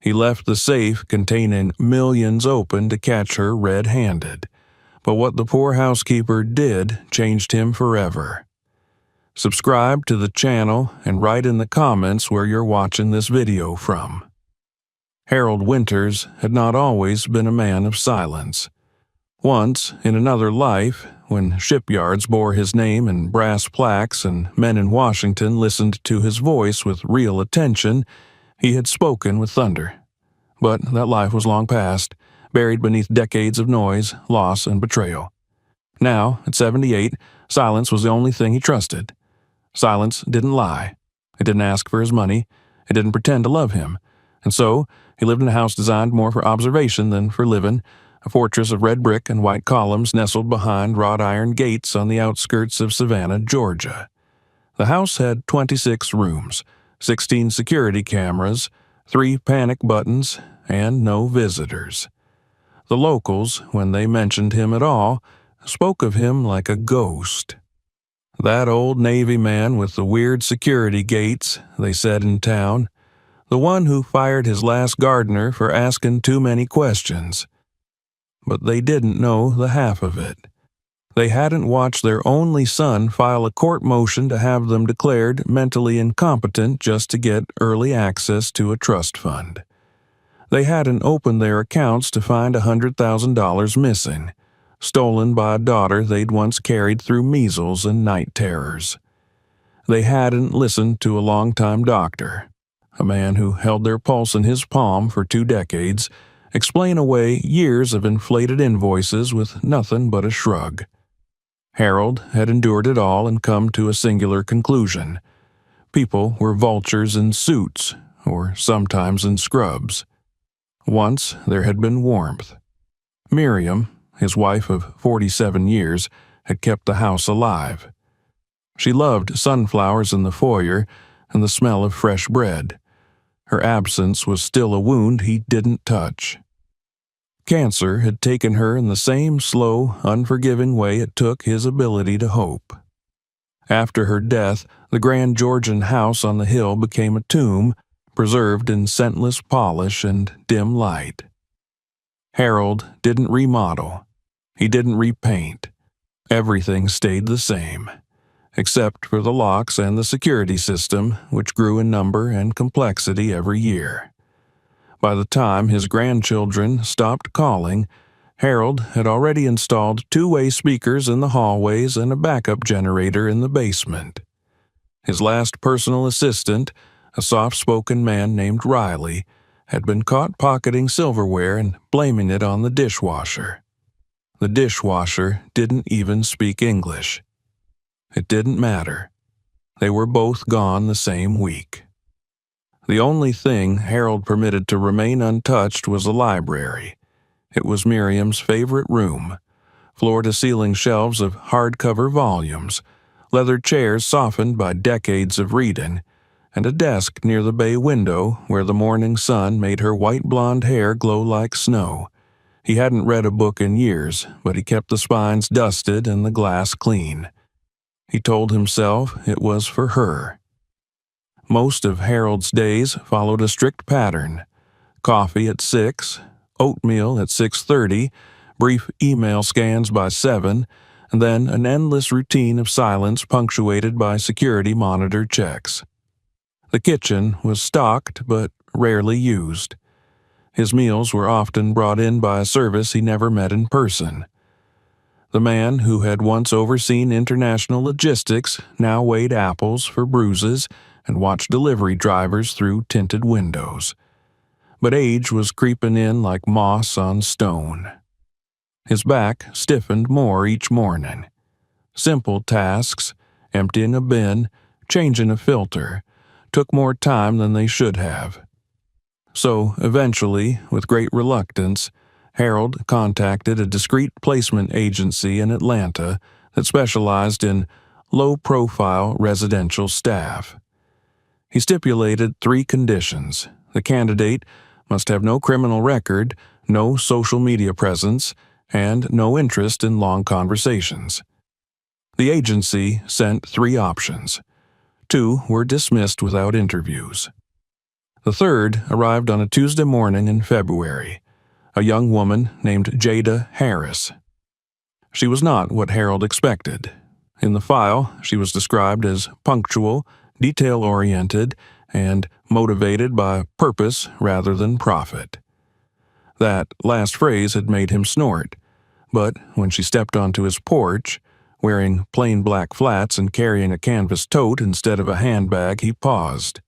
He left the safe containing millions open to catch her red-handed. But what the poor housekeeper did changed him forever. Subscribe to the channel and write in the comments where you're watching this video from. Harold Winters had not always been a man of silence. Once, in another life, when shipyards bore his name in brass plaques and men in Washington listened to his voice with real attention, he had spoken with thunder. But that life was long past, buried beneath decades of noise, loss, and betrayal. Now, at 78, silence was the only thing he trusted. Silence didn't lie. It didn't ask for his money. It didn't pretend to love him. And so, he lived in a house designed more for observation than for living, a fortress of red brick and white columns nestled behind wrought iron gates on the outskirts of Savannah, Georgia. The house had 26 rooms, 16 security cameras, 3 panic buttons, and no visitors. The locals, when they mentioned him at all, spoke of him like a ghost. That old Navy man with the weird security gates, they said in town, the one who fired his last gardener for asking too many questions. But they didn't know the half of it. They hadn't watched their only son file a court motion to have them declared mentally incompetent just to get early access to a trust fund. They hadn't opened their accounts to find $100,000 missing, stolen by a daughter they'd once carried through measles and night terrors. They hadn't listened to a longtime doctor, a man who held their pulse in his palm for 2 decades, explain away years of inflated invoices with nothing but a shrug. Harold had endured it all and come to a singular conclusion. People were vultures in suits, or sometimes in scrubs. Once there had been warmth. Miriam, his wife of 47 years, had kept the house alive. She loved sunflowers in the foyer and the smell of fresh bread. Her absence was still a wound he didn't touch. Cancer had taken her in the same slow, unforgiving way it took his ability to hope. After her death, the grand Georgian house on the hill became a tomb, preserved in scentless polish and dim light. Harold didn't remodel. He didn't repaint. Everything stayed the same, except for the locks and the security system, which grew in number and complexity every year. By the time his grandchildren stopped calling, Harold had already installed 2-way speakers in the hallways and a backup generator in the basement. His last personal assistant, a soft-spoken man named Riley, had been caught pocketing silverware and blaming it on the dishwasher. The dishwasher didn't even speak English. It didn't matter. They were both gone the same week. The only thing Harold permitted to remain untouched was the library. It was Miriam's favorite room, floor-to-ceiling shelves of hardcover volumes, leather chairs softened by decades of reading, and a desk near the bay window where the morning sun made her white blonde hair glow like snow. He hadn't read a book in years, but he kept the spines dusted and the glass clean. He told himself it was for her. Most of Harold's days followed a strict pattern. Coffee at 6, oatmeal at 6:30, brief email scans by 7, and then an endless routine of silence punctuated by security monitor checks. The kitchen was stocked but rarely used. His meals were often brought in by a service he never met in person. The man who had once overseen international logistics now weighed apples for bruises and watched delivery drivers through tinted windows. But age was creeping in like moss on stone. His back stiffened more each morning. Simple tasks, emptying a bin, changing a filter, took more time than they should have. So, eventually, with great reluctance, Harold contacted a discreet placement agency in Atlanta that specialized in low-profile residential staff. He stipulated 3 conditions. The candidate must have no criminal record, no social media presence, and no interest in long conversations. The agency sent 3 options. 2 were dismissed without interviews. The third arrived on a Tuesday morning in February, a young woman named Jada Harris. She was not what Harold expected. In the file, she was described as punctual, detail-oriented, and motivated by purpose rather than profit. That last phrase had made him snort, but when she stepped onto his porch, wearing plain black flats and carrying a canvas tote instead of a handbag, he paused.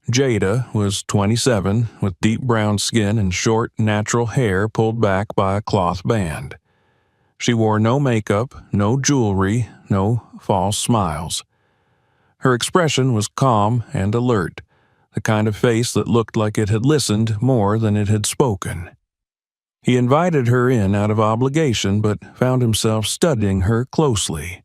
Jada was 27, with deep brown skin and short, natural hair pulled back by a cloth band. She wore no makeup, no jewelry, no false smiles. Her expression was calm and alert, the kind of face that looked like it had listened more than it had spoken. He invited her in out of obligation, but found himself studying her closely.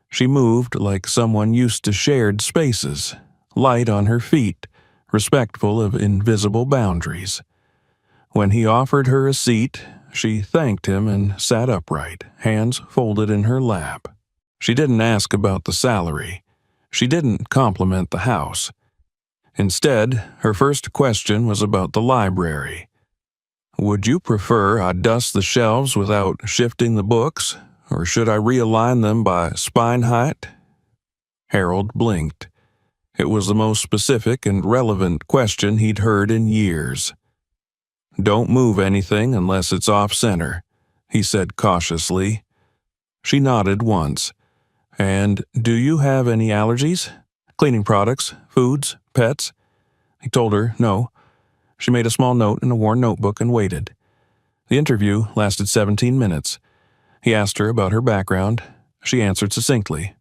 She moved like someone used to shared spaces, light on her feet, respectful of invisible boundaries. When he offered her a seat, she thanked him and sat upright, hands folded in her lap. She didn't ask about the salary. She didn't compliment the house. Instead, her first question was about the library. "Would you prefer I dust the shelves without shifting the books, or should I realign them by spine height?" Harold blinked. It was the most specific and relevant question he'd heard in years. "Don't move anything unless it's off-center," he said cautiously. She nodded once. "And do you have any allergies? Cleaning products, foods, pets?" He told her no. She made a small note in a worn notebook and waited. The interview lasted 17 minutes. He asked her about her background. She answered succinctly.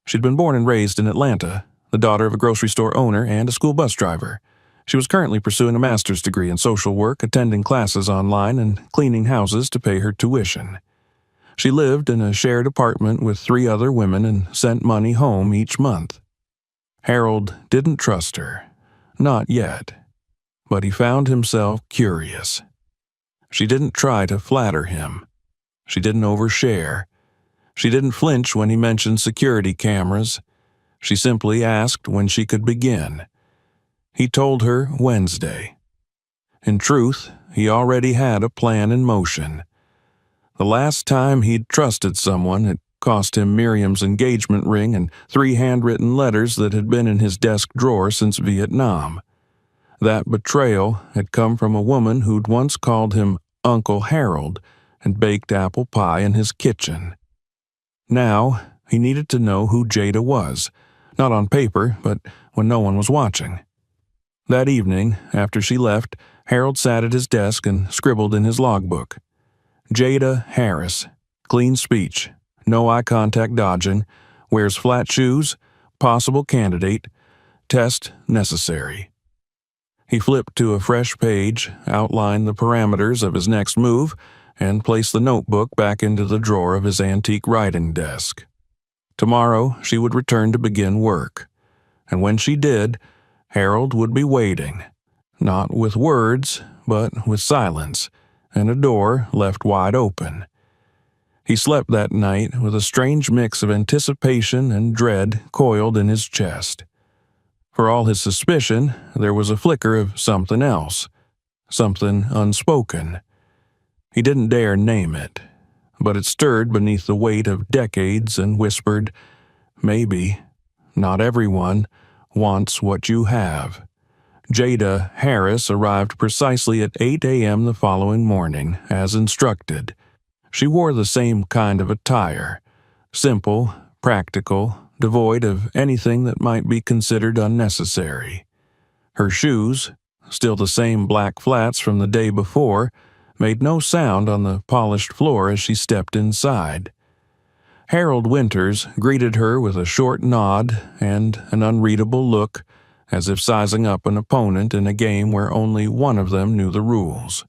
She'd been born and raised in Atlanta, the daughter of a grocery store owner and a school bus driver. She was currently pursuing a master's degree in social work, attending classes online, and cleaning houses to pay her tuition. She lived in a shared apartment with 3 other women and sent money home each month. Harold didn't trust her. Not yet. But he found himself curious. She didn't try to flatter him. She didn't overshare. She didn't flinch when he mentioned security cameras. She simply asked when she could begin. He told her Wednesday. In truth, he already had a plan in motion. The last time he'd trusted someone, it cost him Miriam's engagement ring and 3 handwritten letters that had been in his desk drawer since Vietnam. That betrayal had come from a woman who'd once called him Uncle Harold and baked apple pie in his kitchen. Now, he needed to know who Jada was, not on paper, but when no one was watching. That evening, after she left, Harold sat at his desk and scribbled in his logbook. Jada Harris, clean speech, no eye contact dodging, wears flat shoes, possible candidate, test necessary. He flipped to a fresh page, outlined the parameters of his next move, and placed the notebook back into the drawer of his antique writing desk. Tomorrow she would return to begin work, and when she did, Harold would be waiting, not with words, but with silence, and a door left wide open. He slept that night with a strange mix of anticipation and dread coiled in his chest. For all his suspicion, there was a flicker of something else, something unspoken. He didn't dare name it, but it stirred beneath the weight of decades and whispered, "Maybe, not everyone, wants what you have." Jada Harris arrived precisely at 8 a.m. the following morning, as instructed. She wore the same kind of attire, simple, practical, devoid of anything that might be considered unnecessary. Her shoes, still the same black flats from the day before, made no sound on the polished floor as she stepped inside. Harold Winters greeted her with a short nod and an unreadable look, as if sizing up an opponent in a game where only one of them knew the rules.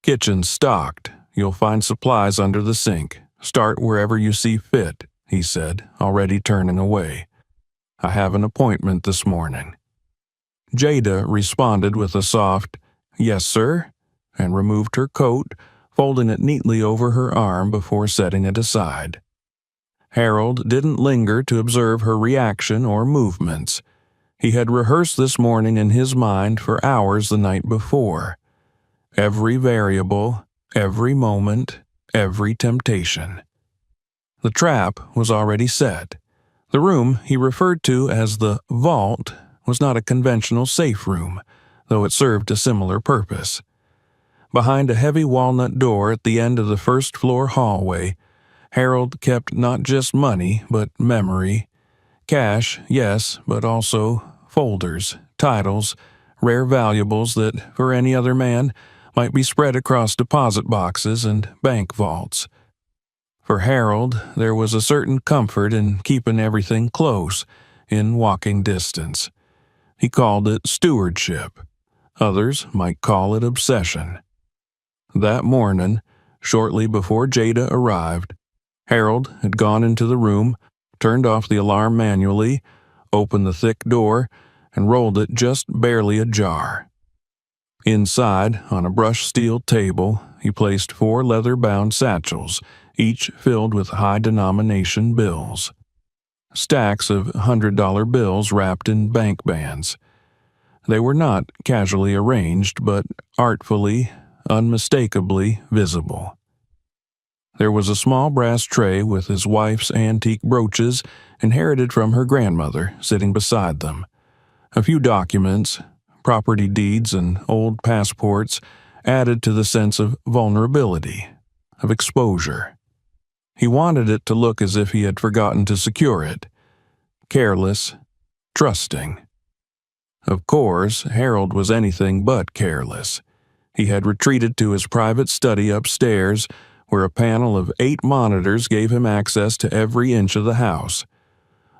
"Kitchen stocked. You'll find supplies under the sink. Start wherever you see fit," he said, already turning away. "I have an appointment this morning." Jada responded with a soft, "Yes, sir," and removed her coat, folding it neatly over her arm before setting it aside. Harold didn't linger to observe her reaction or movements. He had rehearsed this morning in his mind for hours the night before. Every variable, every moment, every temptation. The trap was already set. The room he referred to as the vault was not a conventional safe room, though it served a similar purpose. Behind a heavy walnut door at the end of the first-floor hallway, Harold kept not just money, but memory. Cash, yes, but also folders, titles, rare valuables that, for any other man, might be spread across deposit boxes and bank vaults. For Harold, there was a certain comfort in keeping everything close, in walking distance. He called it stewardship. Others might call it obsession. That morning, shortly before Jada arrived, Harold had gone into the room, turned off the alarm manually, opened the thick door, and rolled it just barely ajar. Inside, on a brushed steel table, he placed 4 leather-bound satchels, each filled with high-denomination bills. Stacks of $100 bills wrapped in bank bands. They were not casually arranged, but artfully, unmistakably visible. There was a small brass tray with his wife's antique brooches, inherited from her grandmother, sitting beside them. A few documents, property deeds and old passports, added to the sense of vulnerability, of exposure. He wanted it to look as if he had forgotten to secure it. Careless, trusting. Of course, Harold was anything but careless. He had retreated to his private study upstairs, where a panel of 8 monitors gave him access to every inch of the house.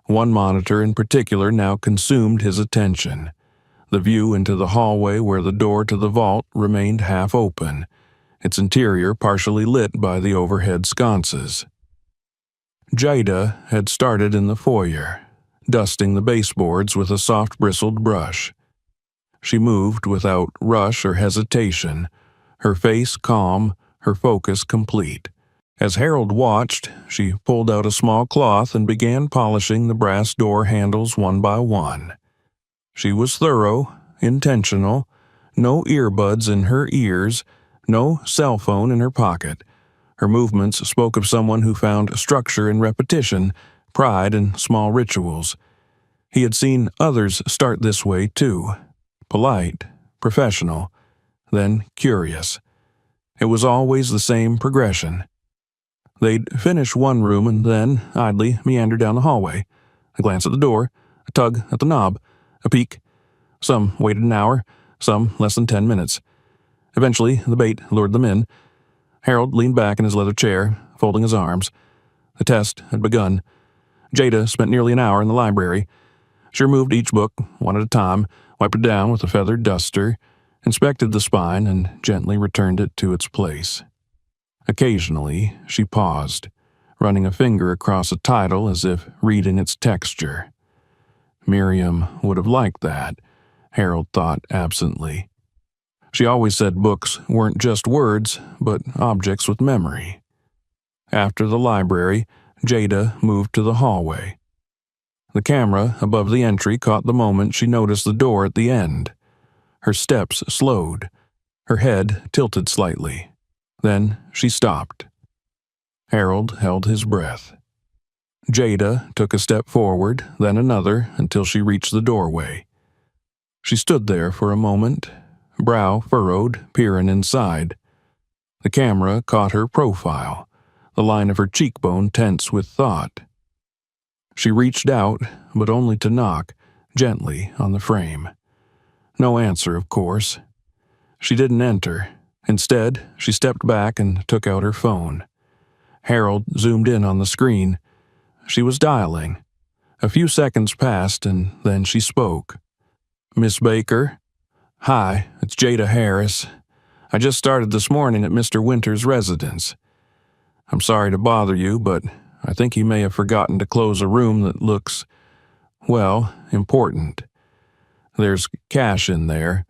One monitor in particular now consumed his attention. The view into the hallway where the door to the vault remained half open, its interior partially lit by the overhead sconces. Jada had started in the foyer, dusting the baseboards with a soft-bristled brush. She moved without rush or hesitation, her face calm, her focus complete. As Harold watched, she pulled out a small cloth and began polishing the brass door handles one by one. She was thorough, intentional, no earbuds in her ears, no cell phone in her pocket. Her movements spoke of someone who found structure in repetition, pride in small rituals. He had seen others start this way too. Polite, professional, then curious. It was always the same progression. They'd finish one room and then idly meander down the hallway. A glance at the door, a tug at the knob, a peek. Some waited an hour, some less than 10 minutes. Eventually, the bait lured them in. Harold leaned back in his leather chair, folding his arms. The test had begun. Jada spent nearly an hour in the library. She removed each book, one at a time, wiped it down with a feathered duster, inspected the spine, and gently returned it to its place. Occasionally, she paused, running a finger across a title as if reading its texture. Miriam would have liked that, Harold thought absently. She always said books weren't just words, but objects with memory. After the library, Jada moved to the hallway. The camera above the entry caught the moment she noticed the door at the end. Her steps slowed, her head tilted slightly. Then she stopped. Harold held his breath. Jada took a step forward, then another, until she reached the doorway. She stood there for a moment, brow furrowed, peering inside. The camera caught her profile, the line of her cheekbone tense with thought. She reached out, but only to knock, gently, on the frame. No answer, of course. She didn't enter. Instead, she stepped back and took out her phone. Harold zoomed in on the screen. She was dialing. A few seconds passed, and then she spoke. "Miss Baker? Hi, it's Jada Harris. I just started this morning at Mr. Winter's residence. I'm sorry to bother you, but I think he may have forgotten to close a room that looks, well, important. There's cash in there,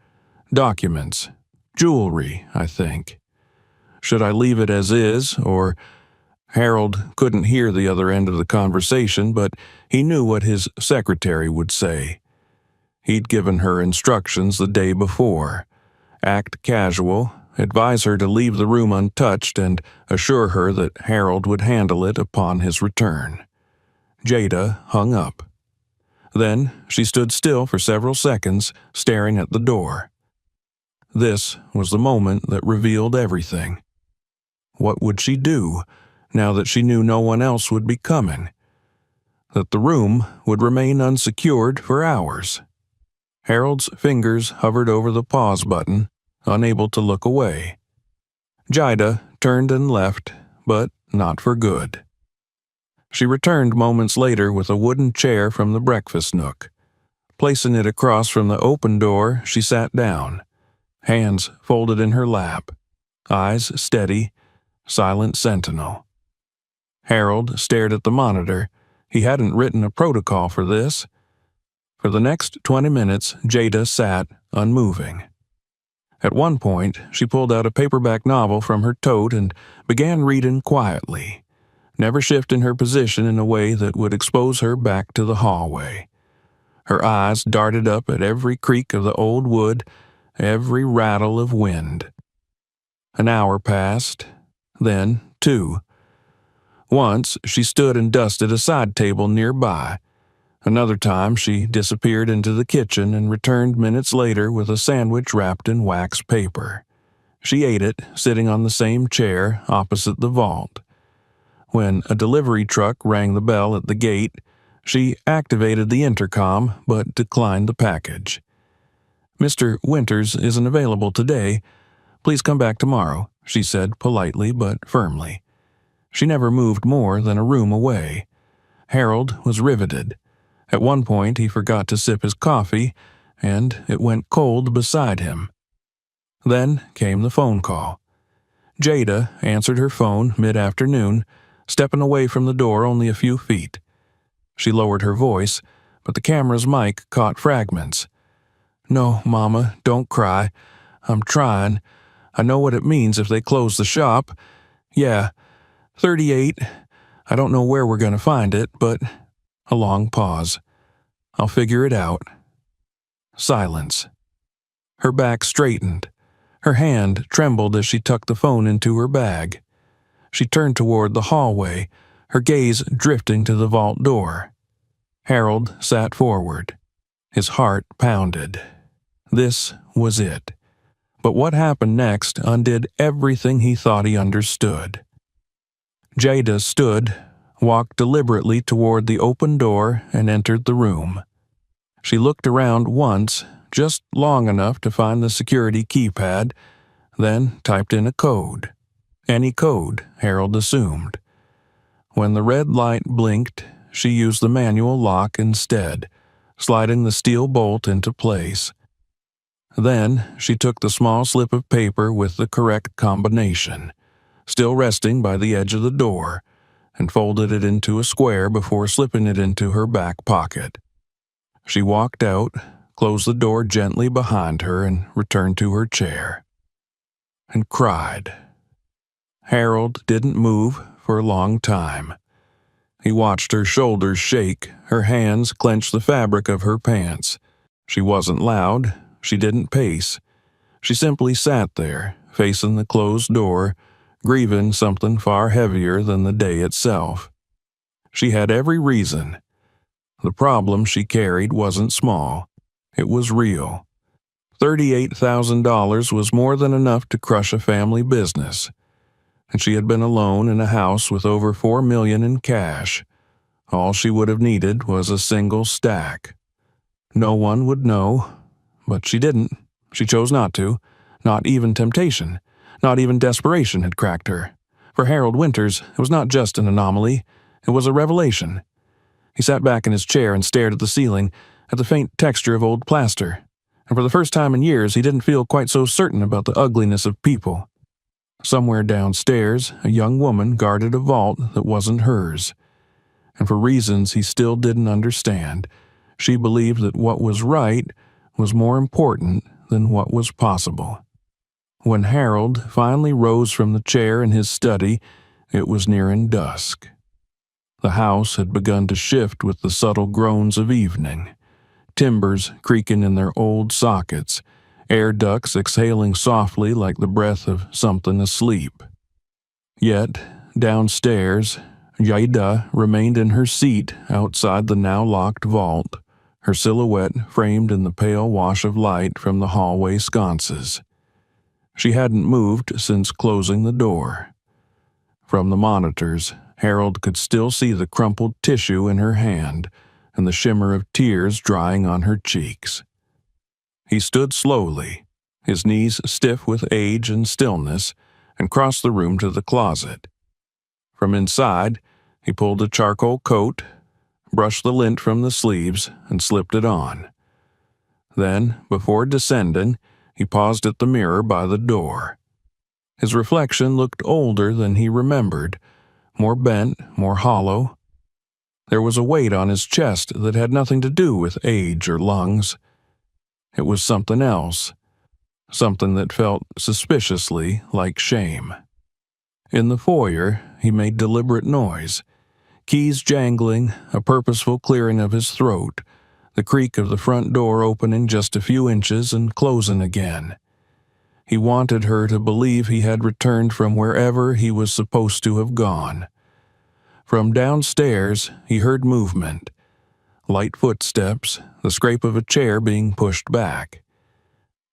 documents, jewelry, I think. Should I leave it as is, or—" Harold couldn't hear the other end of the conversation, but he knew what his secretary would say. He'd given her instructions the day before. Act casual, advise her to leave the room untouched, and assure her that Harold would handle it upon his return. Jada hung up. Then she stood still for several seconds, staring at the door. This was the moment that revealed everything. What would she do, now that she knew no one else would be coming? That the room would remain unsecured for hours. Harold's fingers hovered over the pause button, unable to look away. Jada turned and left, but not for good. She returned moments later with a wooden chair from the breakfast nook. Placing it across from the open door, she sat down, hands folded in her lap, eyes steady, silent sentinel. Harold stared at the monitor. He hadn't written a protocol for this. For the next 20 minutes, Jada sat unmoving. At one point, she pulled out a paperback novel from her tote and began reading quietly, never shifting her position in a way that would expose her back to the hallway. Her eyes darted up at every creak of the old wood, every rattle of wind. An hour passed, then 2. Once, she stood and dusted a side table nearby. Another time, she disappeared into the kitchen and returned minutes later with a sandwich wrapped in wax paper. She ate it, sitting on the same chair opposite the vault. When a delivery truck rang the bell at the gate, she activated the intercom but declined the package. "Mr. Winters isn't available today. Please come back tomorrow," she said politely but firmly. She never moved more than a room away. Harold was riveted. At one point, he forgot to sip his coffee, and it went cold beside him. Then came the phone call. Jada answered her phone mid-afternoon, stepping away from the door only a few feet. She lowered her voice, but the camera's mic caught fragments. "No, Mama, don't cry. I'm trying. I know what it means if they close the shop. Yeah, 38. I don't know where we're going to find it, but..." A long pause. "I'll figure it out." Silence. Her back straightened. Her hand trembled as she tucked the phone into her bag. She turned toward the hallway, her gaze drifting to the vault door. Harold sat forward. His heart pounded. This was it. But what happened next undid everything he thought he understood. Jada stood, walked deliberately toward the open door, and entered the room. She looked around once, just long enough to find the security keypad, then typed in a code. Any code, Harold assumed. When the red light blinked, she used the manual lock instead, sliding the steel bolt into place. Then she took the small slip of paper with the correct combination, still resting by the edge of the door, and folded it into a square before slipping it into her back pocket. She walked out, closed the door gently behind her, and returned to her chair. And cried. Harold didn't move for a long time. He watched her shoulders shake, her hands clench the fabric of her pants. She wasn't loud, she didn't pace. She simply sat there, facing the closed door, grieving something far heavier than the day itself. She had every reason. The problem she carried wasn't small. It was real. $38,000 was more than enough to crush a family business, and she had been alone in a house with over $4 million in cash. All she would have needed was a single stack. No one would know, but she didn't. She chose not to. Not even temptation. Not even desperation had cracked her. For Harold Winters, it was not just an anomaly, it was a revelation. He sat back in his chair and stared at the ceiling, at the faint texture of old plaster, and for the first time in years he didn't feel quite so certain about the ugliness of people. Somewhere downstairs, a young woman guarded a vault that wasn't hers, and for reasons he still didn't understand, she believed that what was right was more important than what was possible. When Harold finally rose from the chair in his study, it was nearing dusk. The house had begun to shift with the subtle groans of evening. timbers creaking in their old sockets, air ducts exhaling softly like the breath of something asleep. Yet, downstairs, Jaida remained in her seat outside the now locked vault, her silhouette framed in the pale wash of light from the hallway sconces. She hadn't moved since closing the door. From the monitors, Harold could still see the crumpled tissue in her hand and the shimmer of tears drying on her cheeks. He stood slowly, his knees stiff with age and stillness, and crossed the room to the closet. From inside, he pulled a charcoal coat, brushed the lint from the sleeves, and slipped it on. Then, before descending, he paused at the mirror by the door. His reflection looked older than he remembered, more bent, more hollow. There was a weight on his chest that had nothing to do with age or lungs. It was something else, something that felt suspiciously like shame. In the foyer, he made deliberate noise, keys jangling, a purposeful clearing of his throat, the creak of the front door opening just a few inches and closing again. He wanted her to believe he had returned from wherever he was supposed to have gone. From downstairs, he heard movement, light footsteps, the scrape of a chair being pushed back.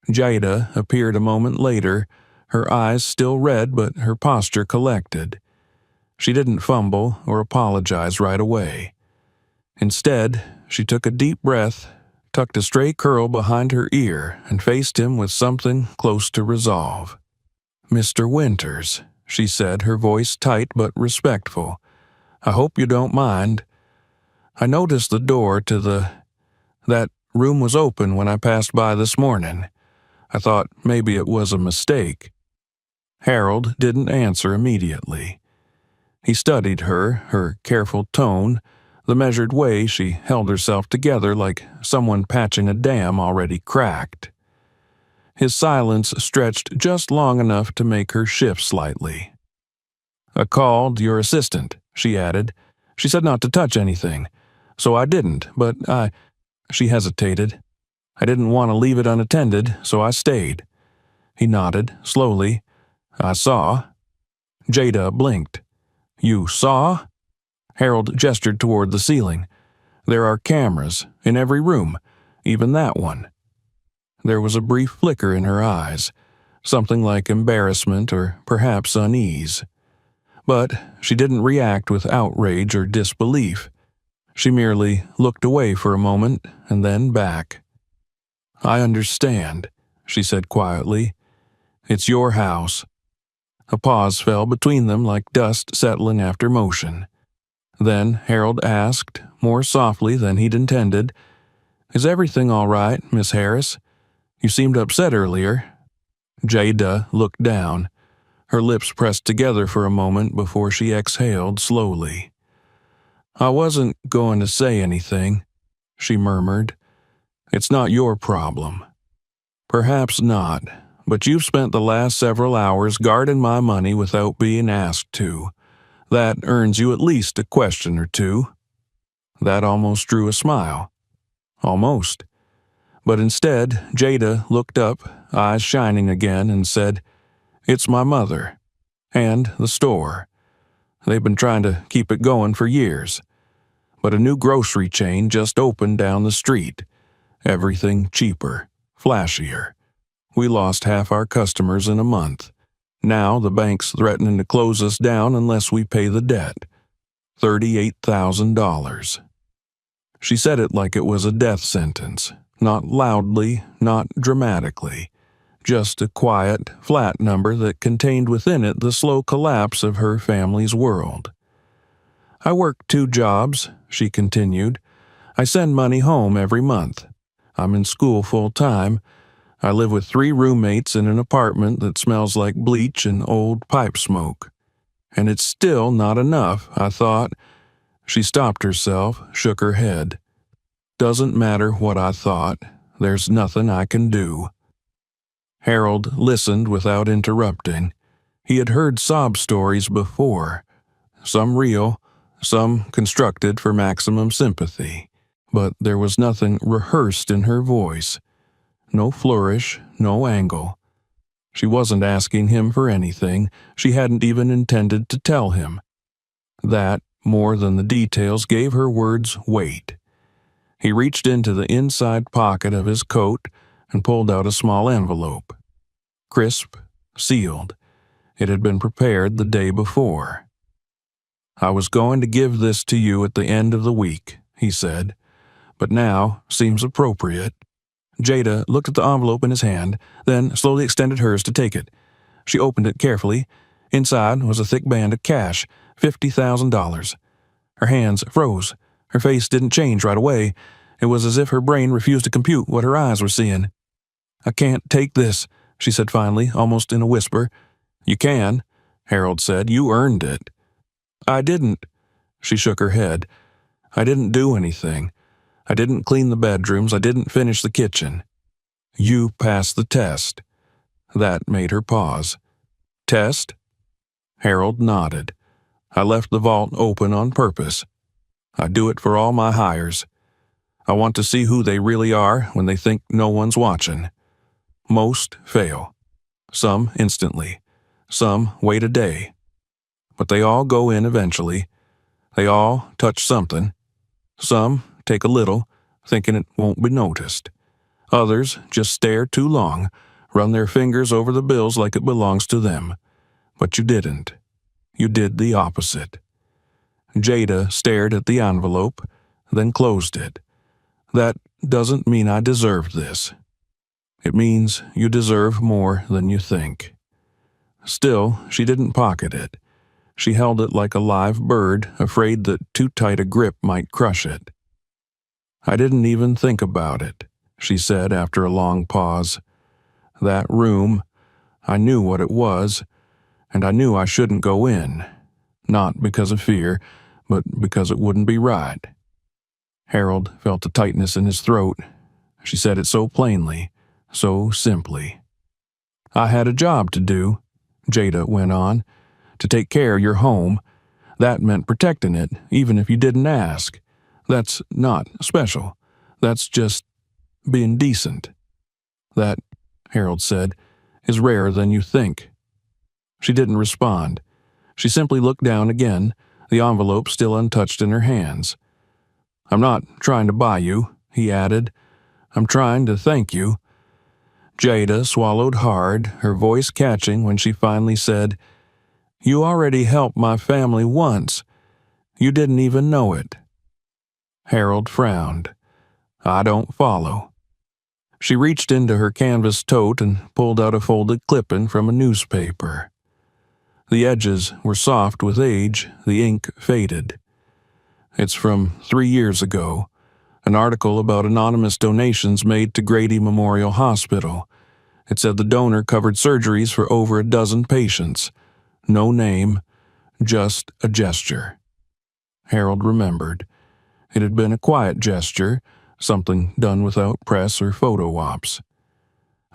Jaida appeared a moment later, her eyes still red but her posture collected. She didn't fumble or apologize right away. Instead, she took a deep breath, tucked a stray curl behind her ear, and faced him with something close to resolve. "Mr. Winters," she said, her voice tight but respectful, "I hope you don't mind. I noticed the door to that room was open when I passed by this morning. I thought maybe it was a mistake." Harold didn't answer immediately. He studied her careful tone, the measured way she held herself together like someone patching a dam already cracked. His silence stretched just long enough to make her shift slightly. "I called your assistant," she added. "She said not to touch anything, so I didn't, but She hesitated. "I didn't want to leave it unattended, so I stayed." He nodded, slowly. "I saw." Jaida blinked. "You saw?" Harold gestured toward the ceiling. "There are cameras in every room, even that one." There was a brief flicker in her eyes, something like embarrassment or perhaps unease. But she didn't react with outrage or disbelief. She merely looked away for a moment and then back. "I understand," she said quietly. "It's your house." A pause fell between them like dust settling after motion. Then Harold asked, more softly than he'd intended, "Is everything all right, Miss Harris? You seemed upset earlier." Jaida looked down, her lips pressed together for a moment before she exhaled slowly. "I wasn't going to say anything," she murmured. "It's not your problem." "Perhaps not, but you've spent the last several hours guarding my money without being asked to. That earns you at least a question or two." That almost drew a smile. Almost. But instead, Jaida looked up, eyes shining again, and said, "It's my mother. And the store. They've been trying to keep it going for years. But a new grocery chain just opened down the street. Everything cheaper, flashier. We lost half our customers in a month. Now the bank's threatening to close us down unless we pay the debt. $38,000. She said it like it was a death sentence, not loudly, not dramatically, just a quiet, flat number that contained within it the slow collapse of her family's world. "I work 2 jobs," she continued. "I send money home every month. I'm in school full-time. I live with 3 roommates in an apartment that smells like bleach and old pipe smoke. And it's still not enough, I thought." She stopped herself, shook her head. "Doesn't matter what I thought. There's nothing I can do." Harold listened without interrupting. He had heard sob stories before, some real, some constructed for maximum sympathy. but there was nothing rehearsed in her voice. No flourish, no angle. She wasn't asking him for anything. She hadn't even intended to tell him. That, more than the details, gave her words weight. He reached into the inside pocket of his coat and pulled out a small envelope. Crisp, sealed. It had been prepared the day before. "I was going to give this to you at the end of the week," he said, "but now seems appropriate." Jada looked at the envelope in his hand, then slowly extended hers to take it. She opened it carefully. Inside was a thick band of cash, $50,000. Her hands froze. Her face didn't change right away. It was as if her brain refused to compute what her eyes were seeing. "I can't take this," she said finally, almost in a whisper. "You can," Harold said. "You earned it." "I didn't." She shook her head. "I didn't do anything. I didn't clean the bedrooms. I didn't finish the kitchen." "You passed the test." That made her pause. "Test?" Harold nodded. "I left the vault open on purpose. I do it for all my hires. I want to see who they really are when they think no one's watching. Most fail. Some instantly. Some wait a day. But they all go in eventually. They all touch something. Some take a little, thinking it won't be noticed. Others just stare too long, run their fingers over the bills like it belongs to them. But you didn't. You did the opposite." Jada stared at the envelope, then closed it. "That doesn't mean I deserve this. It means you deserve more than you think." Still, she didn't pocket it. She held it like a live bird, afraid that too tight a grip might crush it. "I didn't even think about it," she said after a long pause. "That room, I knew what it was, and I knew I shouldn't go in. Not because of fear, but because it wouldn't be right." Harold felt a tightness in his throat. She said it so plainly, so simply. "I had a job to do," Jada went on, "to take care of your home. That meant protecting it, even if you didn't ask. That's not special. That's just being decent. That," Harold said, "is rarer than you think." She didn't respond. She simply looked down again, the envelope still untouched in her hands. "I'm not trying to buy you," he added. "I'm trying to thank you." Jada swallowed hard, her voice catching when she finally said, "You already helped my family once. You didn't even know it." Harold frowned. "I don't follow." She reached into her canvas tote and pulled out a folded clipping from a newspaper. The edges were soft with age, the ink faded. "It's from 3 years ago. An article about anonymous donations made to Grady Memorial Hospital. It said the donor covered surgeries for over a dozen patients. No name, just a gesture." Harold remembered. It had been a quiet gesture, something done without press or photo ops.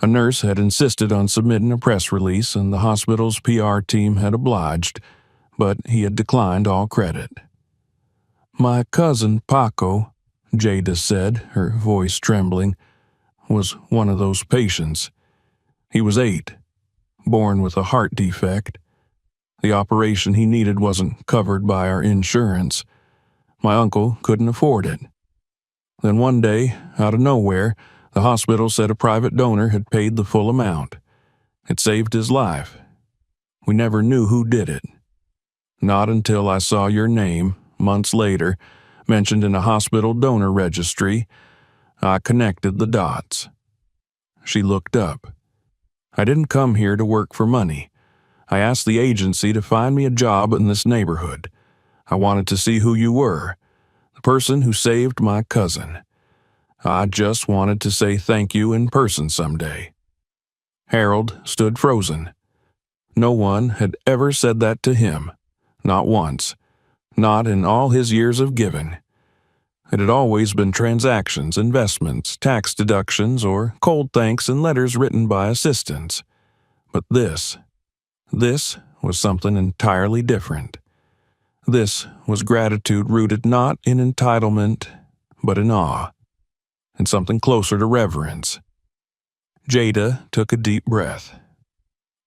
A nurse had insisted on submitting a press release, and the hospital's PR team had obliged, but he had declined all credit. "My cousin Paco," Jada said, her voice trembling, "was one of those patients. He was 8, born with a heart defect. The operation he needed wasn't covered by our insurance. My uncle couldn't afford it. Then one day, out of nowhere, the hospital said a private donor had paid the full amount. It saved his life. We never knew who did it. Not until I saw your name, months later, mentioned in a hospital donor registry, I connected the dots." She looked up. "I didn't come here to work for money. I asked the agency to find me a job in this neighborhood. I wanted to see who you were, the person who saved my cousin. I just wanted to say thank you in person someday." Harold stood frozen. No one had ever said that to him, not once, not in all his years of giving. It had always been transactions, investments, tax deductions, or cold thanks and letters written by assistants. But this was something entirely different. This was gratitude rooted not in entitlement, but in awe, and something closer to reverence. Jada took a deep breath.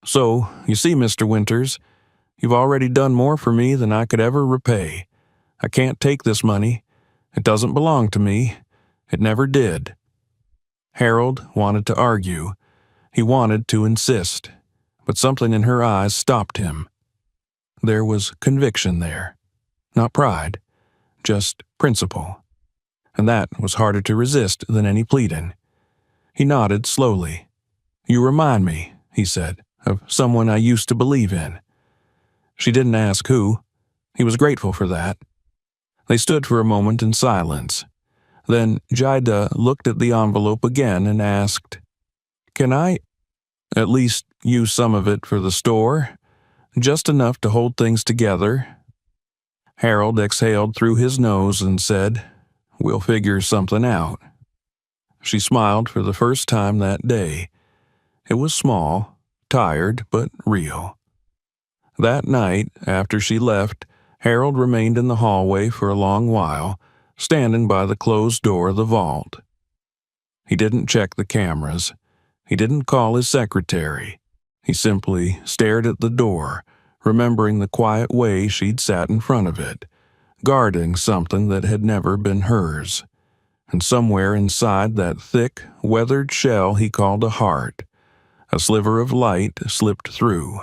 "So, you see, Mr. Winters, you've already done more for me than I could ever repay. I can't take this money. It doesn't belong to me. It never did." Harold wanted to argue. He wanted to insist, but something in her eyes stopped him. There was conviction there. Not pride, just principle. And that was harder to resist than any pleading. He nodded slowly. "You remind me," he said, "of someone I used to believe in." She didn't ask who. He was grateful for that. They stood for a moment in silence. Then Jada looked at the envelope again and asked, "Can I at least use some of it for the store? Just enough to hold things together?" Harold exhaled through his nose and said, "We'll figure something out." She smiled for the first time that day. It was small, tired, but real. That night, after she left, Harold remained in the hallway for a long while, standing by the closed door of the vault. He didn't check the cameras. He didn't call his secretary. He simply stared at the door, remembering the quiet way she'd sat in front of it, guarding something that had never been hers. And somewhere inside that thick, weathered shell he called a heart, a sliver of light slipped through.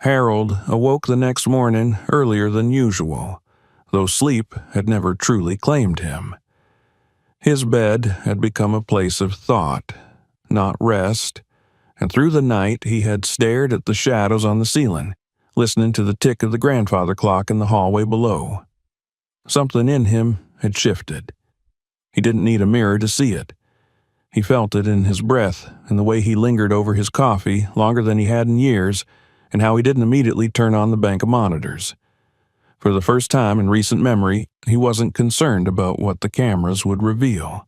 Harold awoke the next morning earlier than usual, though sleep had never truly claimed him. His bed had become a place of thought, not rest, and through the night he had stared at the shadows on the ceiling, listening to the tick of the grandfather clock in the hallway below. Something in him had shifted. He didn't need a mirror to see it. He felt it in his breath, in the way he lingered over his coffee longer than he had in years, and how he didn't immediately turn on the bank of monitors. For the first time in recent memory, he wasn't concerned about what the cameras would reveal.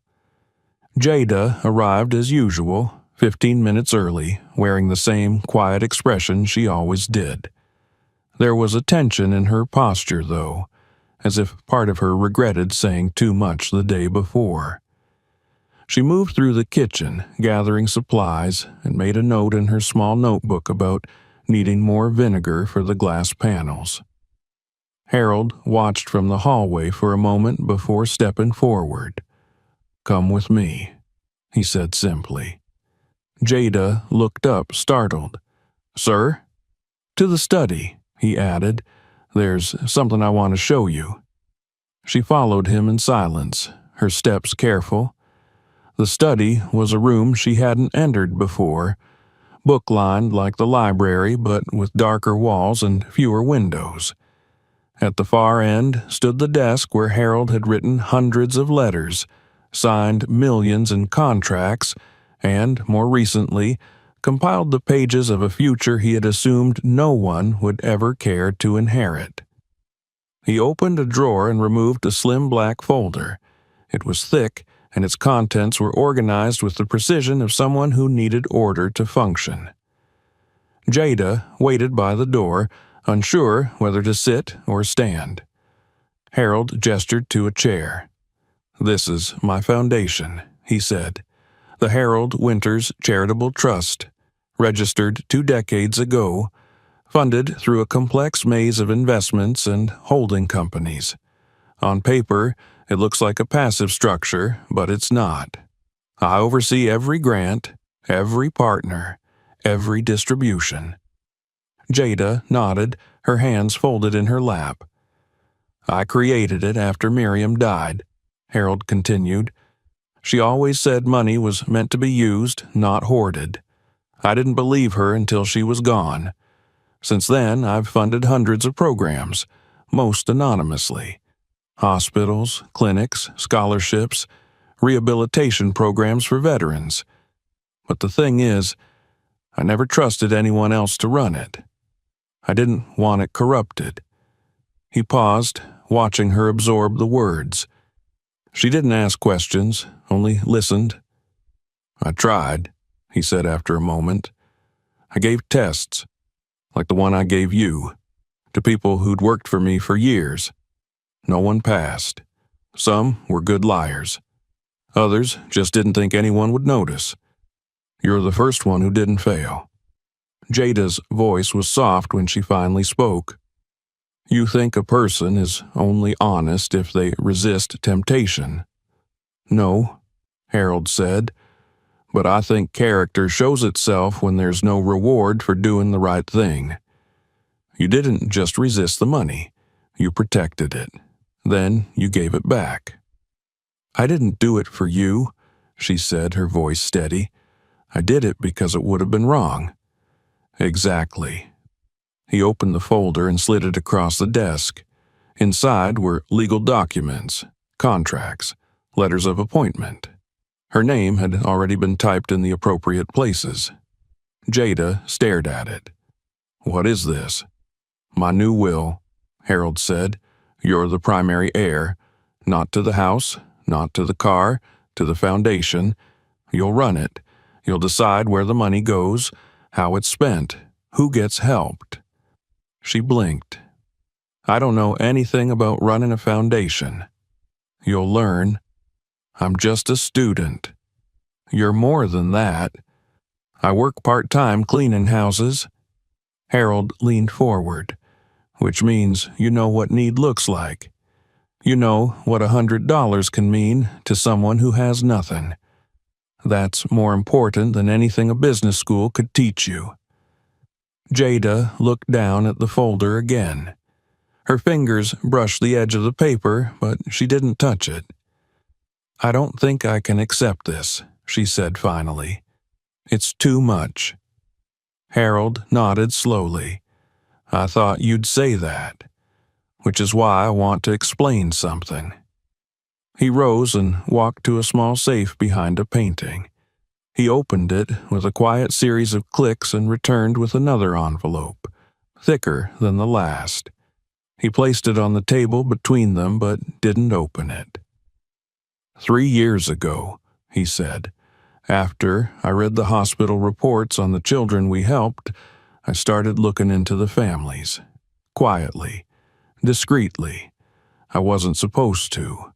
Jada arrived as usual, 15 minutes early, wearing the same quiet expression she always did. There was a tension in her posture, though, as if part of her regretted saying too much the day before. She moved through the kitchen, gathering supplies, and made a note in her small notebook about needing more vinegar for the glass panels. Harold watched from the hallway for a moment before stepping forward. "Come with me," he said simply. Jada looked up, startled. "Sir?" "To the study," he added. "There's something I want to show you." She followed him in silence, her steps careful. The study was a room she hadn't entered before, book-lined like the library but with darker walls and fewer windows. At the far end stood the desk where Harold had written hundreds of letters, signed millions in contracts, and, more recently, compiled the pages of a future he had assumed no one would ever care to inherit. He opened a drawer and removed a slim black folder. It was thick, and its contents were organized with the precision of someone who needed order to function. Jada waited by the door, unsure whether to sit or stand. Harold gestured to a chair. "This is my foundation," he said. "The Harold Winters Charitable Trust, registered 2 decades ago, funded through a complex maze of investments and holding companies. On paper, it looks like a passive structure, but it's not. I oversee every grant, every partner, every distribution." Jada nodded, her hands folded in her lap. "I created it after Miriam died," Harold continued. "She always said money was meant to be used, not hoarded. I didn't believe her until she was gone. Since then, I've funded hundreds of programs, most anonymously. Hospitals, clinics, scholarships, rehabilitation programs for veterans. But the thing is, I never trusted anyone else to run it. I didn't want it corrupted." He paused, watching her absorb the words. She didn't ask questions, only listened. "I tried," he said after a moment. "I gave tests, like the one I gave you, to people who'd worked for me for years. No one passed. Some were good liars. Others just didn't think anyone would notice. You're the first one who didn't fail. Jada's voice was soft when she finally spoke. You think a person is only honest if they resist temptation. No, Harold said, but I think character shows itself when there's no reward for doing the right thing. You didn't just resist the money. You protected it. Then you gave it back. I didn't do it for you, she said, her voice steady. I did it because it would have been wrong. Exactly. He opened the folder and slid it across the desk. Inside were legal documents, contracts, letters of appointment. Her name had already been typed in the appropriate places. Jada stared at it. What is this? My new will, Harold said. You're the primary heir. Not to the house, not to the car, to the foundation. You'll run it. You'll decide where the money goes, how it's spent, who gets helped. She blinked. I don't know anything about running a foundation. You'll learn. I'm just a student. You're more than that. I work part-time cleaning houses. Harold leaned forward, which means you know what need looks like. You know what $100 can mean to someone who has nothing. That's more important than anything a business school could teach you. Jada looked down at the folder again. Her fingers brushed the edge of the paper, but she didn't touch it. I don't think I can accept this, she said finally. It's too much. Harold nodded slowly. I thought you'd say that, which is why I want to explain something. He rose and walked to a small safe behind a painting. He opened it with a quiet series of clicks and returned with another envelope, thicker than the last. He placed it on the table between them but didn't open it. 3 years ago, he said, after I read the hospital reports on the children we helped, I started looking into the families. Quietly, discreetly. I wasn't supposed to.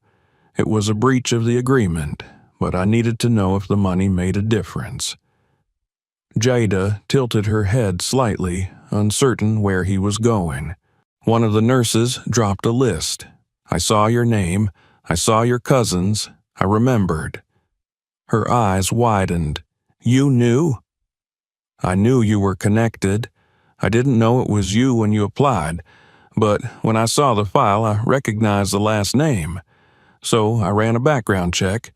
It was a breach of the agreement, but I needed to know if the money made a difference. Jada tilted her head slightly, uncertain where he was going. One of the nurses dropped a list. I saw your name. I saw your cousins. I remembered. Her eyes widened. You knew? I knew you were connected. I didn't know it was you when you applied, but when I saw the file, I recognized the last name. So I ran a background check,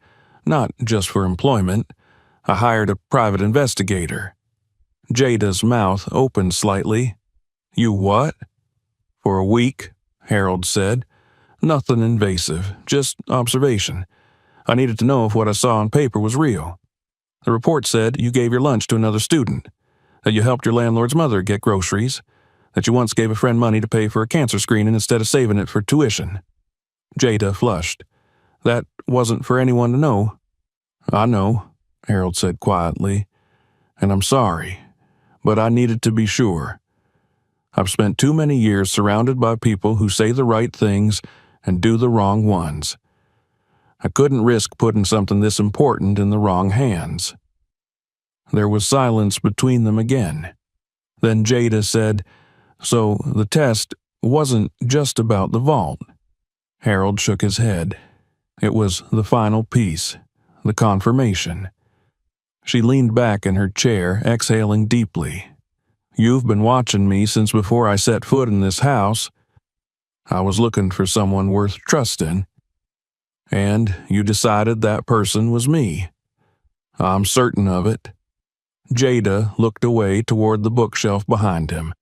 not just for employment. I hired a private investigator. Jada's mouth opened slightly. You what? For a week, Harold said. Nothing invasive, just observation. I needed to know if what I saw on paper was real. The report said you gave your lunch to another student, that you helped your landlord's mother get groceries, that you once gave a friend money to pay for a cancer screening instead of saving it for tuition. Jada flushed. That wasn't for anyone to know. I know, Harold said quietly, and I'm sorry, but I needed to be sure. I've spent too many years surrounded by people who say the right things and do the wrong ones. I couldn't risk putting something this important in the wrong hands. There was silence between them again. Then Jada said, So the test wasn't just about the vault. Harold shook his head. It was the final piece, the confirmation. She leaned back in her chair, exhaling deeply. You've been watching me since before I set foot in this house. I was looking for someone worth trusting. And you decided that person was me. I'm certain of it. Jada looked away toward the bookshelf behind him.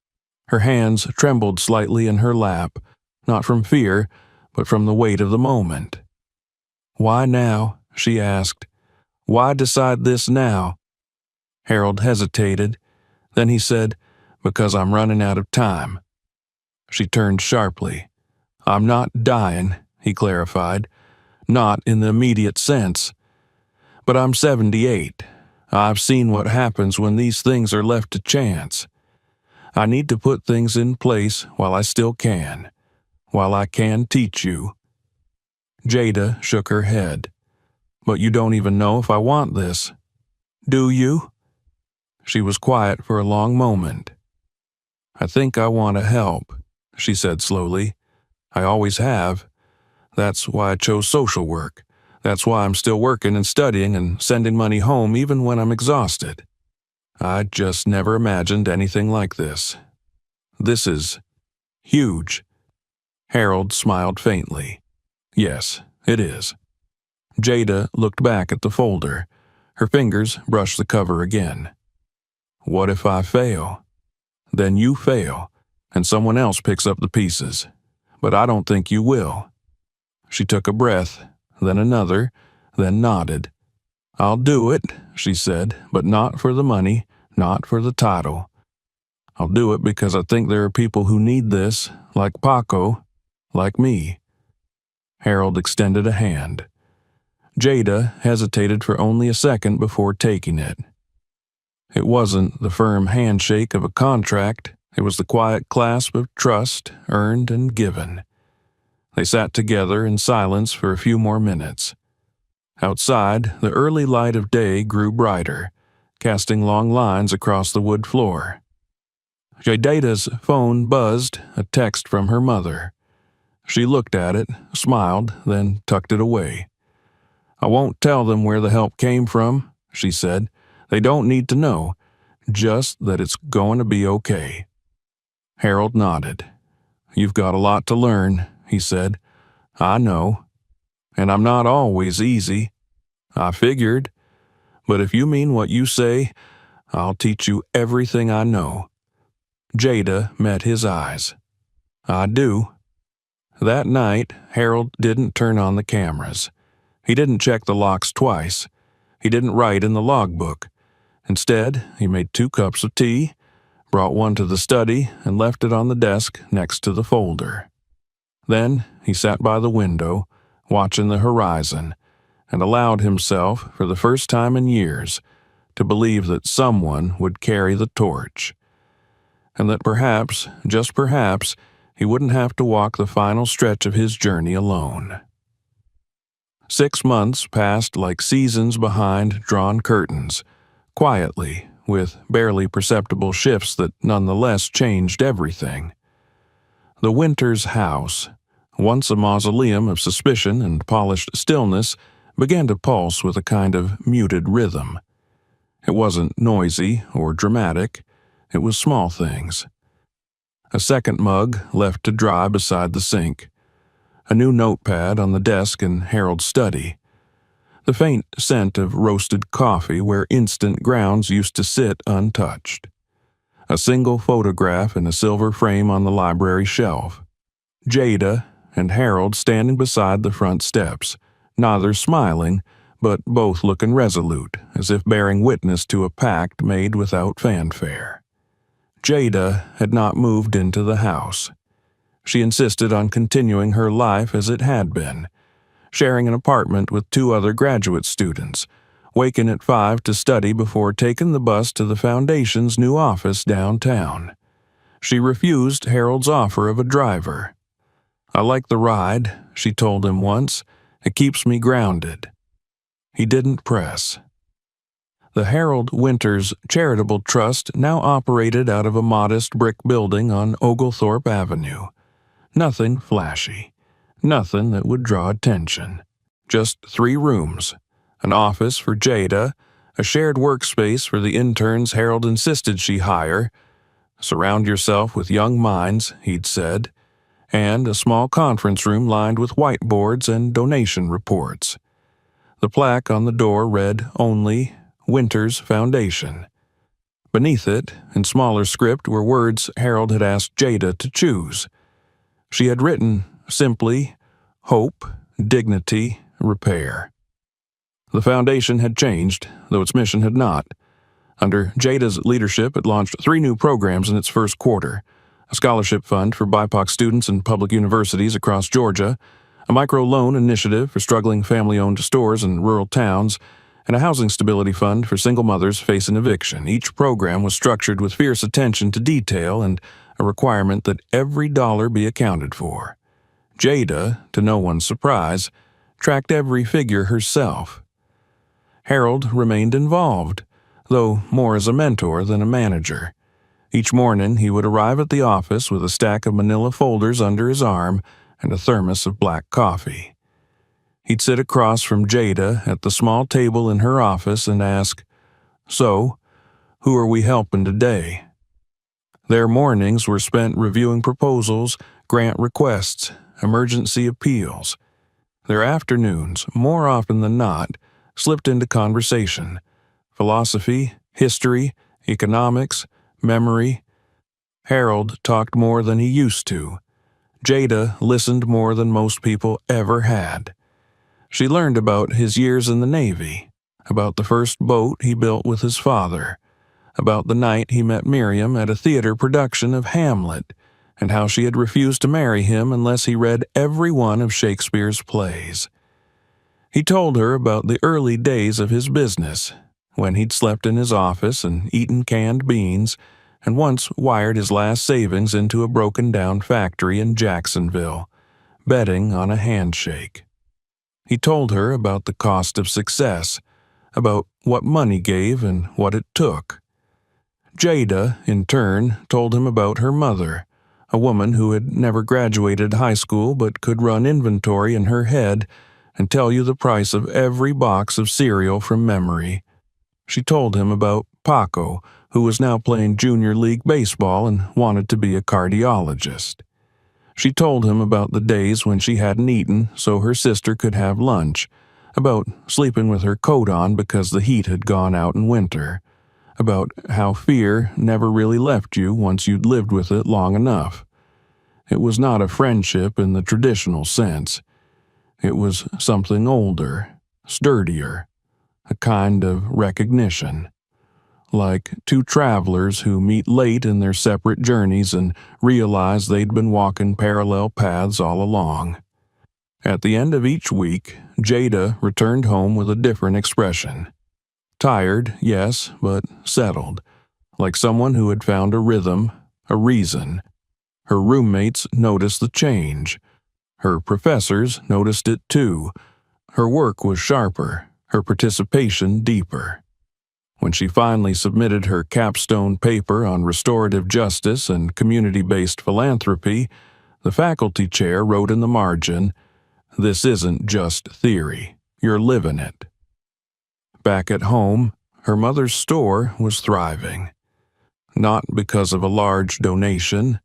Her hands trembled slightly in her lap, not from fear, but from the weight of the moment. Why now? She asked. Why decide this now? Harold hesitated. Then he said, Because I'm running out of time. She turned sharply. I'm not dying, he clarified. Not in the immediate sense. But I'm 78. I've seen what happens when these things are left to chance. I need to put things in place while I still can, while I can teach you. Jada shook her head. But you don't even know if I want this. Do you? She was quiet for a long moment. I think I want to help, she said slowly. I always have. That's why I chose social work. That's why I'm still working and studying and sending money home even when I'm exhausted. I just never imagined anything like this. This is huge. Harold smiled faintly. Yes, it is. Jada looked back at the folder. Her fingers brushed the cover again. What if I fail? Then you fail, and someone else picks up the pieces. But I don't think you will. She took a breath, then another, then nodded. I'll do it, she said, but not for the money, not for the title. I'll do it because I think there are people who need this, like Paco, like me. Harold extended a hand. Jada hesitated for only a second before taking it. It wasn't the firm handshake of a contract, it was the quiet clasp of trust earned and given. They sat together in silence for a few more minutes. Outside, the early light of day grew brighter, casting long lines across the wood floor. Jada's phone buzzed, a text from her mother. She looked at it, smiled, then tucked it away. I won't tell them where the help came from, she said. They don't need to know, just that it's going to be okay. Harold nodded. You've got a lot to learn, he said. I know. And I'm not always easy. I figured. But if you mean what you say, I'll teach you everything I know. Jada met his eyes. I do. That night, Harold didn't turn on the cameras. He didn't check the locks twice. He didn't write in the logbook. Instead, he made 2 cups of tea, brought one to the study, and left it on the desk next to the folder. Then he sat by the window, watching the horizon, and allowed himself, for the first time in years, to believe that someone would carry the torch, and that perhaps, just perhaps, he wouldn't have to walk the final stretch of his journey alone. 6 months passed like seasons behind drawn curtains, quietly, with barely perceptible shifts that nonetheless changed everything. The Winters house, once a mausoleum of suspicion and polished stillness, began to pulse with a kind of muted rhythm. It wasn't noisy or dramatic. It was small things. A second mug left to dry beside the sink. A new notepad on the desk in Harold's study. The faint scent of roasted coffee where instant grounds used to sit untouched. A single photograph in a silver frame on the library shelf. Jada and Harold standing beside the front steps, neither smiling, but both looking resolute, as if bearing witness to a pact made without fanfare. Jada had not moved into the house. She insisted on continuing her life as it had been, sharing an apartment with 2 other graduate students, waking at 5 to study before taking the bus to the Foundation's new office downtown. She refused Harold's offer of a driver. I like the ride, she told him once. It keeps me grounded. He didn't press. The Harold Winters Charitable Trust now operated out of a modest brick building on Oglethorpe Avenue. Nothing flashy. Nothing that would draw attention. Just 3 rooms, an office for Jada, a shared workspace for the interns Harold insisted she hire. Surround yourself with young minds, he'd said, and a small conference room lined with whiteboards and donation reports. The plaque on the door read only Winters Foundation. Beneath it, in smaller script, were words Harold had asked Jada to choose. She had written simply, hope, dignity, repair. The foundation had changed, though its mission had not. Under Jada's leadership, it launched 3 new programs in its first quarter: a scholarship fund for BIPOC students in public universities across Georgia, a micro-loan initiative for struggling family-owned stores in rural towns, and a housing stability fund for single mothers facing eviction. Each program was structured with fierce attention to detail and a requirement that every dollar be accounted for. Jada, to no one's surprise, tracked every figure herself. Harold remained involved, though more as a mentor than a manager. Each morning he would arrive at the office with a stack of manila folders under his arm and a thermos of black coffee. He'd sit across from Jada at the small table in her office and ask, "So, who are we helping today?" Their mornings were spent reviewing proposals, grant requests, emergency appeals. Their afternoons, more often than not, slipped into conversation: philosophy, history, economics, memory. Harold talked more than he used to. Jada listened more than most people ever had. She learned about his years in the Navy, about the first boat he built with his father, about the night he met Miriam at a theater production of Hamlet, and how she had refused to marry him unless he read every one of Shakespeare's plays. He told her about the early days of his business, when he'd slept in his office and eaten canned beans, and once wired his last savings into a broken-down factory in Jacksonville, betting on a handshake. He told her about the cost of success, about what money gave and what it took. Jada, in turn, told him about her mother, a woman who had never graduated high school but could run inventory in her head and tell you the price of every box of cereal from memory. She told him about Paco, who was now playing junior league baseball and wanted to be a cardiologist. She told him about the days when she hadn't eaten so her sister could have lunch, about sleeping with her coat on because the heat had gone out in winter, about how fear never really left you once you'd lived with it long enough. It was not a friendship in the traditional sense. It was something older, sturdier, a kind of recognition. Like two travelers who meet late in their separate journeys and realize they'd been walking parallel paths all along. At the end of each week, Jada returned home with a different expression. Tired, yes, but settled, like someone who had found a rhythm, a reason. Her roommates noticed the change. Her professors noticed it too. Her work was sharper, her participation deeper. When she finally submitted her capstone paper on restorative justice and community-based philanthropy, the faculty chair wrote in the margin, "This isn't just theory, you're living it." Back at home, her mother's store was thriving. Not because of a large donation.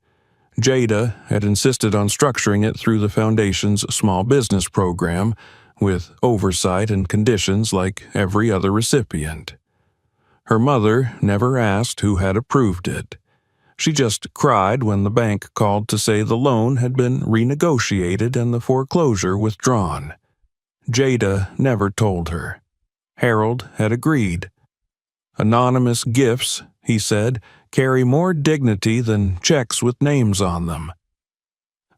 Jada had insisted on structuring it through the foundation's small business program, with oversight and conditions like every other recipient. Her mother never asked who had approved it. She just cried when the bank called to say the loan had been renegotiated and the foreclosure withdrawn. Jada never told her. Harold had agreed. "Anonymous gifts," he said, "carry more dignity than checks with names on them."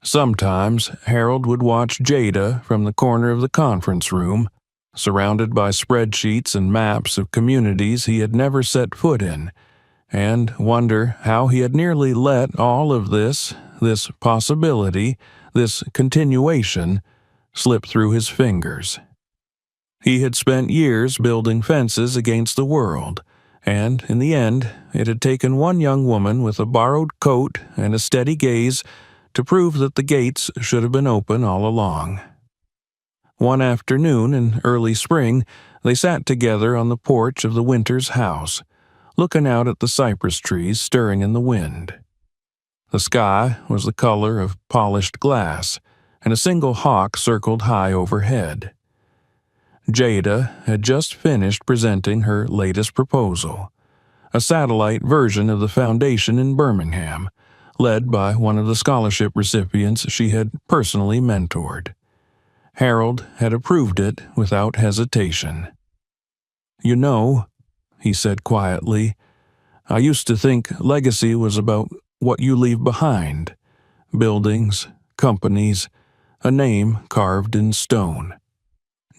Sometimes Harold would watch Jada from the corner of the conference room, surrounded by spreadsheets and maps of communities he had never set foot in, and wonder how he had nearly let all of this possibility, this continuation, slip through his fingers. He had spent years building fences against the world, and in the end, it had taken one young woman with a borrowed coat and a steady gaze to prove that the gates should have been open all along. One afternoon in early spring, they sat together on the porch of the Winters house, looking out at the cypress trees stirring in the wind. The sky was the color of polished glass, and a single hawk circled high overhead. Jada had just finished presenting her latest proposal, a satellite version of the foundation in Birmingham, led by one of the scholarship recipients she had personally mentored. Harold had approved it without hesitation. "You know," he said quietly, "I used to think legacy was about what you leave behind. Buildings, companies, a name carved in stone."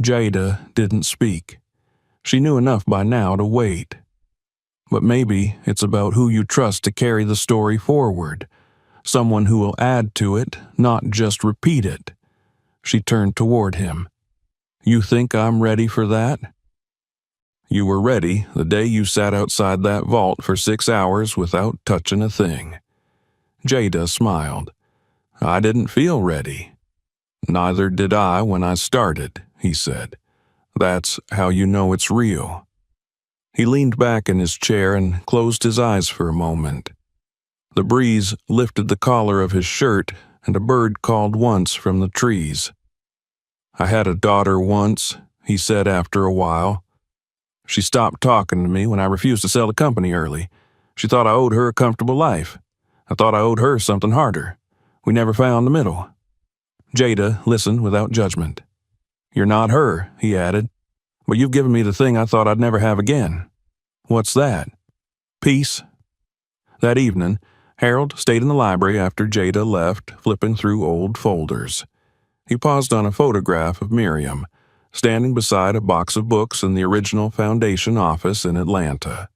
Jada didn't speak. She knew enough by now to wait. "But maybe it's about who you trust to carry the story forward, someone who will add to it, not just repeat it." She turned toward him. You think I'm ready for that? You were ready the day you sat outside that vault for 6 hours without touching a thing. Jada smiled. I didn't feel ready. Neither did I when I started, he said. That's how you know it's real. He leaned back in his chair and closed his eyes for a moment. The breeze lifted the collar of his shirt, and a bird called once from the trees. I had a daughter once, he said after a while. She stopped talking to me when I refused to sell the company early. She thought I owed her a comfortable life. I thought I owed her something harder. We never found the middle. Jada listened without judgment. You're not her, he added, but you've given me the thing I thought I'd never have again. What's that? Peace. That evening, Harold stayed in the library after Jada left, flipping through old folders. He paused on a photograph of Miriam, standing beside a box of books in the original Foundation office in Atlanta.